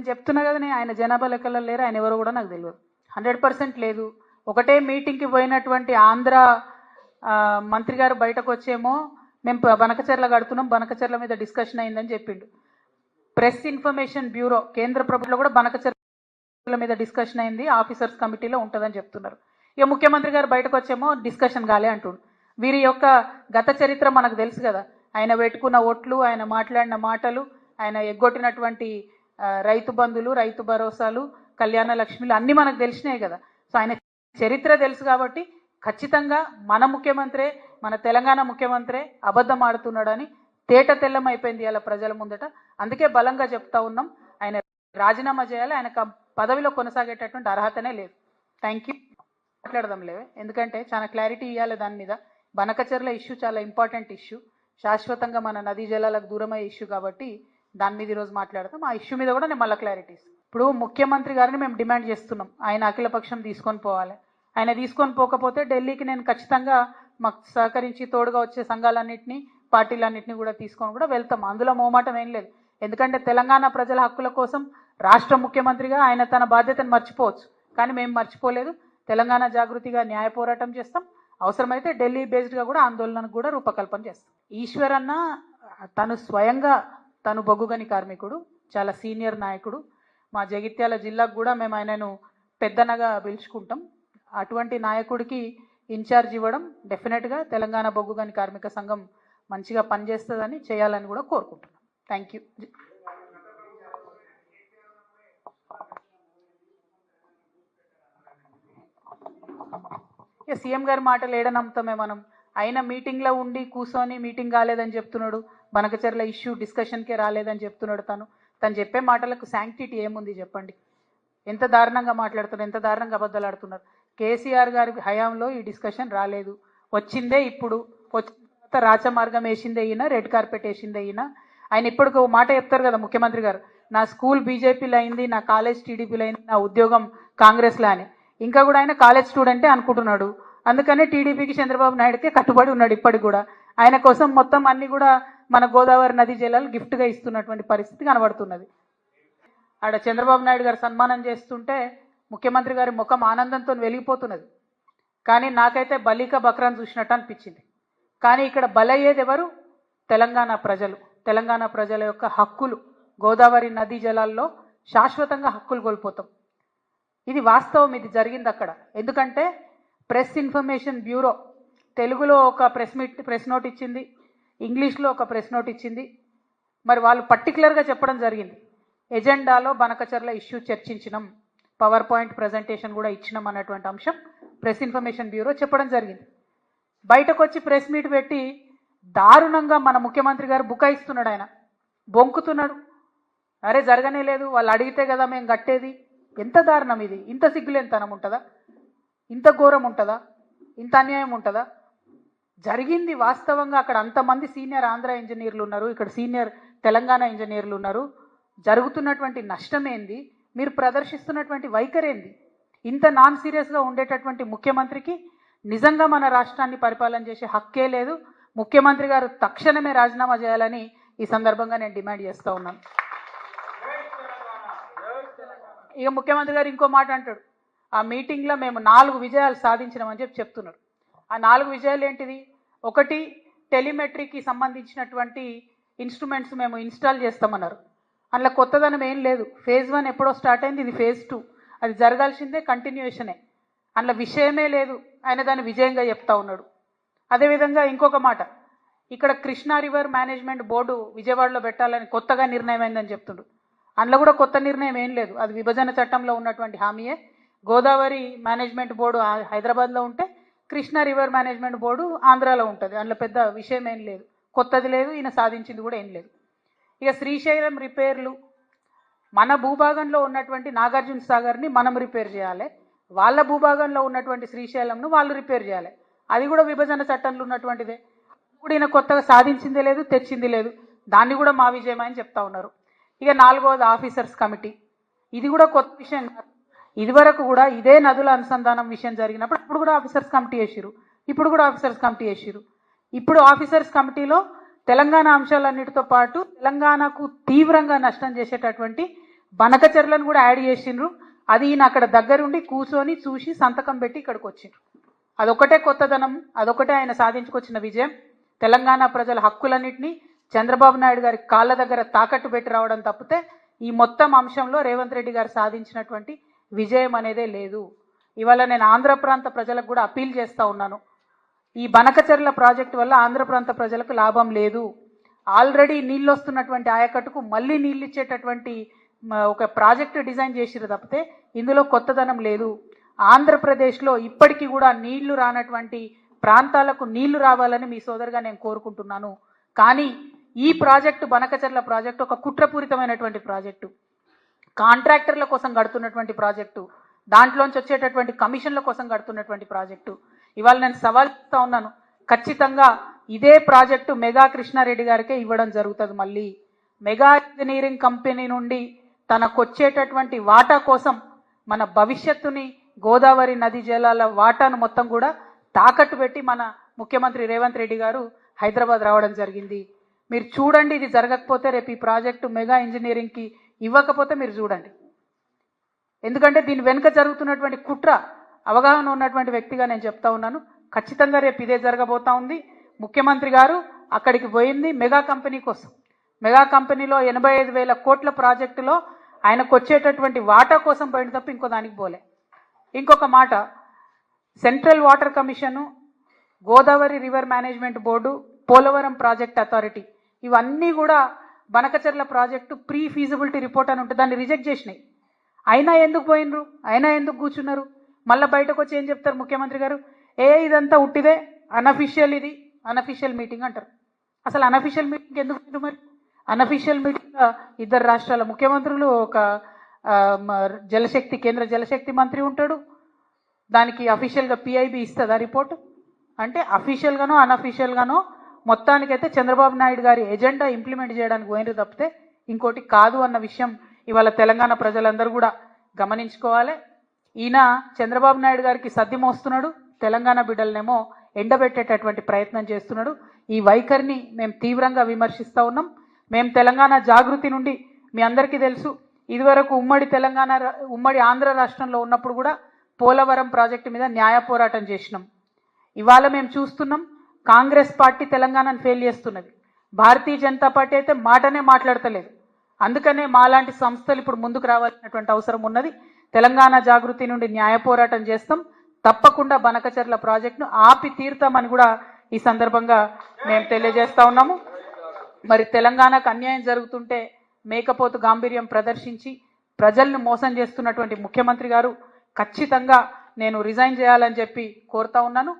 నేను చెప్తున్నా కదా, నేను ఆయన జనాభా లెక్కల్లో లేరు, ఆయన ఎవరో కూడా నాకు తెలియదు. 100% లేదు. ఒకటే మీటింగ్కి పోయినటువంటి ఆంధ్ర మంత్రి గారు బయటకు వచ్చేమో మేము బనకచెర్ల కడుతున్నాం, బనకచెర్ల మీద డిస్కషన్ అయిందని చెప్పిండు. ప్రెస్ ఇన్ఫర్మేషన్ బ్యూరో కేంద్ర ప్రభుత్వంలో కూడా బనకచెర్ల మీద డిస్కషన్ అయింది, ఆఫీసర్స్ కమిటీలో ఉంటుందని చెప్తున్నారు. ఇక ముఖ్యమంత్రి గారు బయటకు వచ్చేమో డిస్కషన్ కాలే అంటుండు. వీరి యొక్క గత చరిత్ర మనకు తెలుసు కదా, ఆయన పెట్టుకున్న ఓట్లు, ఆయన మాట్లాడిన మాటలు, ఆయన ఎగ్గొట్టినటువంటి రైతు బంధులు, రైతు భరోసాలు, కళ్యాణ లక్ష్మిలు అన్నీ మనకు తెలిసినాయి కదా. సో ఆయన చరిత్ర తెలుసు కాబట్టి ఖచ్చితంగా మన ముఖ్యమంత్రే, మన తెలంగాణ ముఖ్యమంత్రే అబద్ధం ఆడుతున్నాడని తేట తెల్లం అయిపోయింది ఇలా ప్రజల ముందట. అందుకే బలంగా చెప్తా ఉన్నాం, ఆయన రాజీనామా చేయాలి, ఆయన పదవిలో కొనసాగేటటువంటి అర్హతనే లేదు. Thank you. మాట్లాడదాం లేవే, ఎందుకంటే చాలా క్లారిటీ ఇవ్వాలి దాని మీద. బనకచెర్ల ఇష్యూ చాలా ఇంపార్టెంట్ ఇష్యూ, శాశ్వతంగా మన నదీ జలాలకు దూరమయ్యే ఇష్యూ కాబట్టి దాని మీద ఈరోజు మాట్లాడతాం. ఆ ఇష్యూ మీద కూడా నేను మళ్ళీ క్లారిటీస్. ఇప్పుడు ముఖ్యమంత్రి గారిని మేము డిమాండ్ చేస్తున్నాం, ఆయన అఖిలపక్షం తీసుకొని పోవాలి. ఆయన తీసుకొని పోకపోతే ఢిల్లీకి నేను ఖచ్చితంగా మాకు సహకరించి తోడుగా వచ్చే సంఘాలన్నింటినీ, పార్టీలన్నింటినీ కూడా తీసుకొని కూడా వెళ్తాం. అందులో మోమాటం ఏం లేదు. ఎందుకంటే తెలంగాణ ప్రజల హక్కుల కోసం రాష్ట్ర ముఖ్యమంత్రిగా ఆయన తన బాధ్యతను మర్చిపోవచ్చు, కానీ మేము మర్చిపోలేదు. తెలంగాణ జాగృతిగా న్యాయ పోరాటం చేస్తాం. అవసరమైతే ఢిల్లీ బేస్డ్గా కూడా ఆందోళనకు కూడా రూపకల్పన చేస్తాం. ఈశ్వర్ అన్న తను స్వయంగా తను బొగ్గుగని కార్మికుడు, చాలా సీనియర్ నాయకుడు. మా జగిత్యాల జిల్లాకు కూడా మేము ఆయనను పెద్దనగా పిలుచుకుంటాం. అటువంటి నాయకుడికి ఇన్ఛార్జ్ ఇవ్వడం డెఫినెట్గా తెలంగాణ బొగ్గుగని కార్మిక సంఘం మంచిగా పనిచేస్తుందని చేయాలని కూడా కోరుకుంటున్నాం. Thank you. సీఎం గారి మాటలు ఏడ నమ్ముతామే మనం? ఆయన మీటింగ్లో ఉండి కూర్చొని మీటింగ్ కాలేదని చెప్తున్నాడు, బనకచెర్ల ఇష్యూ డిస్కషన్కే రాలేదని చెప్తున్నాడు. తను చెప్పే మాటలకు శాంక్టిటీ ఏముంది చెప్పండి? ఎంత దారుణంగా మాట్లాడుతున్నారు, ఎంత దారుణంగా అబద్ధాలు ఆడుతున్నారు. కేసీఆర్ గారి హయాంలో ఈ డిస్కషన్ రాలేదు, వచ్చిందే ఇప్పుడు. వచ్చిన తర్వాత రాచమార్గం వేసిందే ఈయన, రెడ్ కార్పెట్ వేసిందే ఈయన. ఆయన ఇప్పటికి మాట చెప్తారు కదా ముఖ్యమంత్రి గారు, నా స్కూల్ బీజేపీలో అయింది, నా కాలేజ్ టీడీపీలో అయింది, నా ఉద్యోగం కాంగ్రెస్లో అని. ఇంకా కూడా ఆయన కాలేజ్ స్టూడెంటే అనుకుంటున్నాడు. అందుకనే టీడీపీకి చంద్రబాబు నాయుడుకే కట్టుబడి ఉన్నాడు ఇప్పటికి కూడా. ఆయన కోసం మొత్తం అన్ని కూడా మన గోదావరి నదీ జలాలు గిఫ్ట్గా ఇస్తున్నటువంటి పరిస్థితి కనబడుతున్నది. ఆడ చంద్రబాబు నాయుడు గారు సన్మానం చేస్తుంటే ముఖ్యమంత్రి గారి ముఖం ఆనందంతో వెలిగిపోతున్నది. కానీ నాకైతే బలీక బక్రాన్ చూసినట్టు అనిపించింది. కానీ ఇక్కడ బలయ్యేది ఎవరు? తెలంగాణ ప్రజలు. తెలంగాణ ప్రజల యొక్క హక్కులు, గోదావరి నదీ జలాల్లో శాశ్వతంగా హక్కులు కోల్పోతాం. ఇది వాస్తవం, ఇది జరిగింది అక్కడ. ఎందుకంటే ప్రెస్ ఇన్ఫర్మేషన్ బ్యూరో తెలుగులో ఒక ప్రెస్ నోట్ ఇచ్చింది, ఇంగ్లీష్లో ఒక ప్రెస్ నోట్ ఇచ్చింది. మరి వాళ్ళు పర్టికులర్గా చెప్పడం జరిగింది, ఎజెండాలో బనకచెర్ల ఇష్యూ చర్చించినాం, పవర్ పాయింట్ ప్రజెంటేషన్ కూడా ఇచ్చినాం అన్నటువంటి అంశం ప్రెస్ ఇన్ఫర్మేషన్ బ్యూరో చెప్పడం జరిగింది. బయటకు వచ్చి ప్రెస్ మీట్ పెట్టి దారుణంగా మన ముఖ్యమంత్రి గారు బుకాయిస్తున్నాడు, ఆయన బొంకుతున్నాడు. అరే జరగనే లేదు, వాళ్ళు అడిగితే కదా మేము కట్టేది. ఎంత దారుణం ఇది! ఇంత సిగ్గులేనితనం ఉంటుందా? ఇంత ఘోరం ఉంటుందా? ఇంత అన్యాయం ఉంటుందా? జరిగింది వాస్తవంగా. అక్కడ అంతమంది సీనియర్ ఆంధ్ర ఇంజనీర్లు ఉన్నారు, ఇక్కడ సీనియర్ తెలంగాణ ఇంజనీర్లు ఉన్నారు. జరుగుతున్నటువంటి నష్టమేంది, మీరు ప్రదర్శిస్తున్నటువంటి వైఖరేంది? ఇంత నాన్ సీరియస్గా ఉండేటటువంటి ముఖ్యమంత్రికి నిజంగా మన రాష్ట్రాన్ని పరిపాలన చేసే హక్కే లేదు. ముఖ్యమంత్రి గారు తక్షణమే రాజీనామా చేయాలని ఈ సందర్భంగా నేను డిమాండ్ చేస్తూ ఉన్నాను. ఇక ముఖ్యమంత్రి గారు ఇంకో మాట అంటాడు, ఆ మీటింగ్లో మేము 4 విజయాలు సాధించినామని చెప్తున్నారు. ఆ 4 విజయాలు ఏంటిది? ఒకటి, టెలిమెట్రీకి సంబంధించినటువంటి ఇన్స్ట్రుమెంట్స్ మేము ఇన్స్టాల్ చేస్తామన్నారు. అందులో కొత్తదనం ఏం లేదు. ఫేజ్ 1 ఎప్పుడో స్టార్ట్ అయింది, ఇది ఫేజ్ 2. అది జరగాల్సిందే, కంటిన్యూషనే. అందులో విషయమే లేదు, ఆయన దాన్ని విజయంగా చెప్తా ఉన్నాడు. అదేవిధంగా ఇంకొక మాట, ఇక్కడ కృష్ణా రివర్ మేనేజ్మెంట్ బోర్డు విజయవాడలో పెట్టాలని కొత్తగా నిర్ణయం అయిందని చెప్తుండు. అందులో కూడా కొత్త నిర్ణయం ఏం లేదు, అది విభజన చట్టంలో ఉన్నటువంటి హామీయే. గోదావరి మేనేజ్మెంట్ బోర్డు హైదరాబాద్లో ఉంటే కృష్ణా రివర్ మేనేజ్మెంట్ బోర్డు ఆంధ్రాలో ఉంటుంది. అందులో పెద్ద విషయం ఏం లేదు, కొత్తది లేదు, ఈయన సాధించింది కూడా ఏం లేదు. ఇక శ్రీశైలం రిపేర్లు, మన భూభాగంలో ఉన్నటువంటి నాగార్జున సాగర్ని మనం రిపేర్ చేయాలి, వాళ్ళ భూభాగంలో ఉన్నటువంటి శ్రీశైలంను వాళ్ళు రిపేర్ చేయాలి. అది కూడా విభజన చట్టంలో ఉన్నటువంటిదే. కూడా ఈయన కొత్తగా సాధించిందే లేదు, తెచ్చింది లేదు. దాన్ని కూడా మా విజయమని చెప్తా ఉన్నారు. ఇక 4వది ఆఫీసర్స్ కమిటీ. ఇది కూడా కొత్త విషయం కాదు. ఇదివరకు కూడా ఇదే నదుల అనుసంధానం విషయం జరిగినప్పుడు ఇప్పుడు కూడా ఆఫీసర్స్ కమిటీ వేసిరు, ఇప్పుడు ఆఫీసర్స్ కమిటీలో తెలంగాణ అంశాలన్నిటితో పాటు తెలంగాణకు తీవ్రంగా నష్టం చేసేటటువంటి బనకచెర్లను కూడా యాడ్ చేసిండ్రు. అది ఈయన అక్కడ దగ్గరుండి కూర్చొని చూసి సంతకం పెట్టి ఇక్కడికి వచ్చిండ్రు. అదొకటే కొత్తదనం, అదొకటే ఆయన సాధించుకొచ్చిన విజయం. తెలంగాణ ప్రజల హక్కులన్నింటినీ చంద్రబాబు నాయుడు గారి కాళ్ళ దగ్గర తాకట్టు పెట్టి రావడం తప్పితే ఈ మొత్తం అంశంలో రేవంత్ రెడ్డి గారు సాధించినటువంటి విజయం అనేదే లేదు. ఇవాళ నేను ఆంధ్ర ప్రాంత ప్రజలకు కూడా అప్పీల్ చేస్తూ ఉన్నాను. ఈ బనకచెర్ల ప్రాజెక్టు వల్ల ఆంధ్ర ప్రాంత ప్రజలకు లాభం లేదు. ఆల్రెడీ నీళ్ళు వస్తున్నటువంటి ఆయకట్టుకు మళ్ళీ నీళ్ళు ఇచ్చేటటువంటి ఒక ప్రాజెక్టు డిజైన్ చేసిరు తప్పితే ఇందులో కొత్తదనం లేదు. ఆంధ్రప్రదేశ్లో ఇప్పటికీ కూడా నీళ్లు రానటువంటి ప్రాంతాలకు నీళ్లు రావాలని మీ సోదరుగా నేను కోరుకుంటున్నాను. కానీ ఈ ప్రాజెక్టు బనకచెర్ల ప్రాజెక్టు ఒక కుట్రపూరితమైనటువంటి ప్రాజెక్టు, కాంట్రాక్టర్ల కోసం కడుతున్నటువంటి ప్రాజెక్టు, దాంట్లోంచి వచ్చేటటువంటి కమిషన్ల కోసం కడుతున్నటువంటి ప్రాజెక్టు. ఇవాళ నేను సవాల్ చేస్తా ఉన్నాను, ఖచ్చితంగా ఇదే ప్రాజెక్టు మెగా కృష్ణారెడ్డి గారికే ఇవ్వడం జరుగుతుంది. మళ్ళీ మెగా ఇంజనీరింగ్ కంపెనీ నుండి తనకొచ్చేటటువంటి వాటా కోసం మన భవిష్యత్తుని గోదావరి నది జలాల వాటాను మొత్తం కూడా తాకట్టు పెట్టి మన ముఖ్యమంత్రి రేవంత్ రెడ్డి గారు హైదరాబాద్ రావడం జరిగింది. మీరు చూడండి, ఇది జరగకపోతే రేపు ఈ ప్రాజెక్టు మెగా ఇంజనీరింగ్కి ఇవ్వకపోతే మీరు చూడండి. ఎందుకంటే దీని వెనుక జరుగుతున్నటువంటి కుట్ర అవగాహన ఉన్నటువంటి వ్యక్తిగా నేను చెప్తా ఉన్నాను. ఖచ్చితంగా రేపు ఇదే జరగబోతా ఉంది. ముఖ్యమంత్రి గారు అక్కడికి పోయింది మెగా కంపెనీ కోసం. మెగా కంపెనీలో 85,000 కోట్ల ప్రాజెక్టులో ఆయనకు వచ్చేటటువంటి వాటా కోసం పోయిన తప్ప ఇంకో దానికి పోలే. ఇంకొక మాట, central water commission, Godavari river management board, Polavaram project authority, ఇవన్నీ కూడా Banakacherla project pre feasibility report అని ఉంటుంది, దాన్ని రిజెక్ట్ చేసినాయి. అయినా ఎందుకు పోయినరు, అయినా ఎందుకు కూర్చున్నారు? మళ్ళీ బయటకు వచ్చి ఏం చెప్తారు ముఖ్యమంత్రి గారు? ఇదంతా ఉట్టిదే, అనఫిషియల్, ఇది అనఫిషియల్ మీటింగ్ అంటారు. అసలు అనఫిషియల్ మీటింగ్ ఎందుకు? మరి అనఫిషియల్ మీటింగ్ ఇద్దరు రాష్ట్రాల ముఖ్యమంత్రులు, ఒక జలశక్తి కేంద్ర జలశక్తి మంత్రి ఉంటాడు, దానికి అఫీషియల్గా పిఐబి ఇస్తుందా రిపోర్టు? అంటే అఫీషియల్గానో అనఫీషియల్గానో మొత్తానికైతే చంద్రబాబు నాయుడు గారి ఎజెండా ఇంప్లిమెంట్ చేయడానికి పోయినరు తప్పితే ఇంకోటి కాదు అన్న విషయం ఇవాళ తెలంగాణ ప్రజలందరూ కూడా గమనించుకోవాలి. ఈయన చంద్రబాబు నాయుడు గారికి సద్ది మోస్తున్నాడు, తెలంగాణ బిడ్డలనేమో ఎండబెట్టేటటువంటి ప్రయత్నం చేస్తున్నాడు. ఈ వైఖరిని మేము తీవ్రంగా విమర్శిస్తూ ఉన్నాం. మేము తెలంగాణ జాగృతి నుండి, మీ అందరికీ తెలుసు, ఇదివరకు ఉమ్మడి ఆంధ్ర రాష్ట్రంలో ఉన్నప్పుడు కూడా పోలవరం ప్రాజెక్టు మీద న్యాయ పోరాటం చేసినాం. ఇవాళ మేము చూస్తున్నాం, కాంగ్రెస్ పార్టీ తెలంగాణను ఫెయిల్ చేస్తున్నది. భారతీయ జనతా పార్టీ అయితే మాటనే మాట్లాడతలేదు. అందుకనే మాలాంటి సంస్థలు ఇప్పుడు ముందుకు రావాల్సినటువంటి అవసరం ఉన్నది. తెలంగాణ జాగృతి నుండి న్యాయ పోరాటం చేస్తాం. తప్పకుండా బనకచెర్ల ప్రాజెక్టును ఆపి తీరుతామని కూడా ఈ సందర్భంగా మేము తెలియజేస్తా ఉన్నాము. మరి తెలంగాణకు అన్యాయం జరుగుతుంటే మేకపోతు గాంభీర్యం ప్రదర్శించి ప్రజల్ని మోసం చేస్తున్నటువంటి ముఖ్యమంత్రి గారు ఖచ్చితంగా నేను రిజైన్ చేయాలని చెప్పి కోరుతా ఉన్నాను.